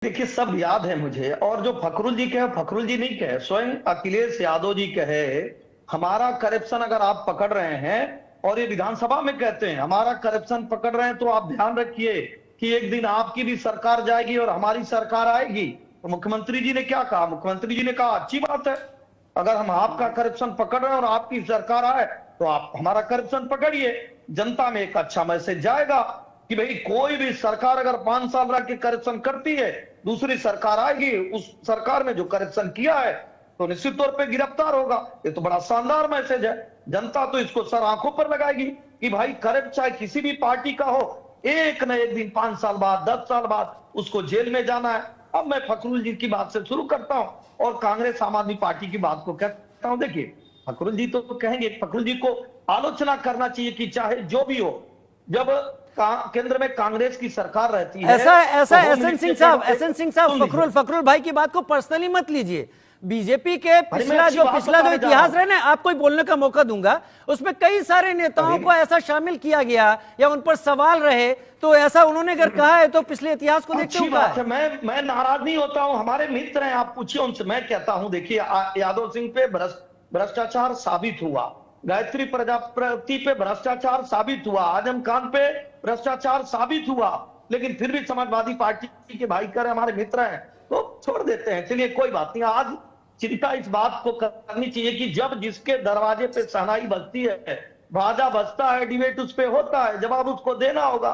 देखिए, सब याद है मुझे। और जो फखरुल जी कहे, फखरुल जी नहीं कहे, स्वयं अखिलेश यादव जी कहे हमारा करप्शन अगर आप पकड़ रहे हैं, और ये विधानसभा में कहते हैं हमारा करप्शन पकड़ रहे हैं, तो आप ध्यान रखिए कि एक दिन आपकी भी सरकार जाएगी और हमारी सरकार आएगी। तो मुख्यमंत्री जी ने क्या कहा? मुख्यमंत्री जी ने कहा अच्छी बात है, अगर हम आपका करप्शन पकड़ रहे हैं और आपकी सरकार आए तो आप हमारा करप्शन पकड़िए। जनता में एक अच्छा मैसेज जाएगा कि भाई कोई भी सरकार अगर 5 साल रह के करप्शन करती है, दूसरी सरकार आएगी, उस सरकार ने जो करप्शन किया है तो निश्चित तौर पे गिरफ्तार होगा। ये तो बड़ा शानदार मैसेज है। जनता तो इसको सर आंखों पर लगाएगी कि भाई करप्ट चाहे किसी भी पार्टी का हो, एक न एक दिन 5 साल बाद 10 साल बाद उसको जेल में जाना है। अब मैं फखरुल जी की बात से शुरू करता हूं और कांग्रेस आम आदमी पार्टी की बात को कहता हूं। देखिए, फखरुल जी तो कहेंगे, फखरुल जी को आलोचना करना चाहिए कि चाहे जो भी हो, जब केंद्र में कांग्रेस की सरकार रहती है ऐसा तो एसएन सिंह साहब फखरुल भाई की बात को पर्सनली मत लीजिए। बीजेपी के पिछला जो इतिहास रहे ना, आपको ही बोलने का मौका दूंगा, उसमें कई सारे नेताओं को ऐसा शामिल किया गया या उन पर सवाल रहे, तो ऐसा उन्होंने अगर कहा है तो पिछले इतिहास को देखते हुए मैं नाराज नहीं होता हूं। हमारे मित्र हैं, आप पूछिए उनसे। मैं कहता हूं, देखिए, यादव सिंह पे भ्रष्टाचार साबित हुआ, गायत्री प्रजापति पे भ्रष्टाचार साबित हुआ, आजम खान पे भ्रष्टाचार साबित हुआ, लेकिन फिर भी समाजवादी पार्टी के भाई कर हमारे मित्र हैं तो छोड़ देते हैं। चलिए कोई बात नहीं। आज चिंता इस बात को करनी चाहिए कि जब जिसके दरवाजे पे शहनाई बजती है, बाजा बजता है, डिबेट उस पे होता है, जवाब उसको देना होगा।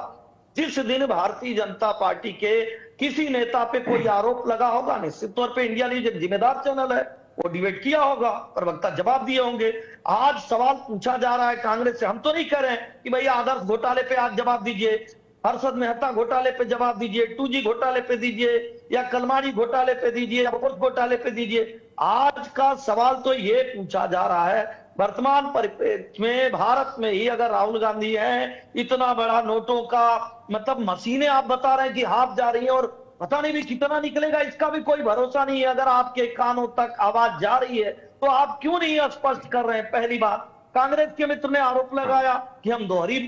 जिस दिन भारतीय जनता पार्टी के किसी नेता पे कोई आरोप लगा होगा, निश्चित तौर पे इंडिया न्यूज एक जिम्मेदार चैनल है, वो डिबेट किया होगा, प्रवक्ता जवाब दिए होंगे। आज सवाल पूछा जा रहा है कांग्रेस से, हम तो नहीं कह रहे हैं कि भाई आदर्श घोटाले पे आज जवाब दीजिए, हर्षद मेहता घोटाले पे जवाब दीजिए, 2G घोटाले पे दीजिए, या कलमाड़ी घोटाले पे दीजिए, या घोटाले पे दीजिए। आज का सवाल तो ये पूछा जा रहा है, वर्तमान परिप्रेक्ष्य में भारत में ही अगर राहुल गांधी है, इतना बड़ा नोटों का मतलब मशीनें आप बता रहे हैं कि हाथ जा रही है, और पता नहीं भी कितना निकलेगा, इसका भी कोई भरोसा नहीं है। अगर आपके कानों तक आवाज जा रही है तो आप क्यों नहीं स्पष्ट कर रहे हैं? पहली बात, कांग्रेस के मित्र ने आरोप लगाया कि हम दोहरी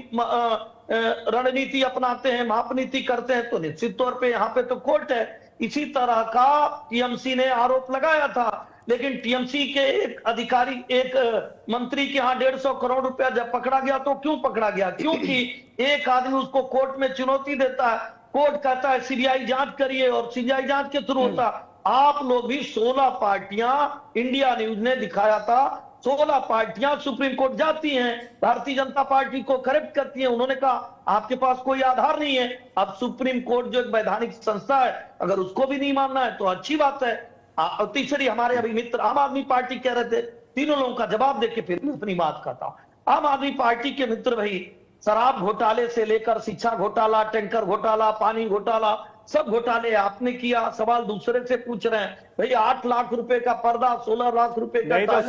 रणनीति अपनाते हैं, मापनीति करते हैं, तो निश्चित तौर पे यहाँ पे तो कोर्ट है। इसी तरह का टीएमसी ने आरोप लगाया था, लेकिन टीएमसी के एक अधिकारी, एक मंत्री के यहाँ 150 करोड़ रुपया जब पकड़ा गया, तो क्यों पकड़ा गया? क्योंकि एक आदमी उसको कोर्ट में चुनौती देता है, कोर्ट कहता है सीबीआई जांच करिए, और सीबीआई जांच के थ्रू होता। आप लोग भी 16 पार्टियां, इंडिया न्यूज ने दिखाया था, 16 पार्टियां सुप्रीम कोर्ट जाती हैं, भारतीय जनता पार्टी को करप्ट करती हैं। उन्होंने कहा आपके पास कोई आधार नहीं है। अब सुप्रीम कोर्ट जो एक वैधानिक संस्था है, अगर उसको भी नहीं मानना है तो अच्छी बात है। तीसरी, हमारे अभी मित्र आम आदमी पार्टी कह रहे थे, तीनों लोगों का जवाब देके फिर मैं अपनी बात करता हूं। आम आदमी पार्टी के मित्र भाई, शराब घोटाले से लेकर शिक्षा घोटाला, टैंकर घोटाला, पानी घोटाला, सब घोटाले आपने किया। सवाल दूसरे से पूछ रहे हैं, भाई 8 लाख रुपए का पर्दा, 16 लाख रुपए का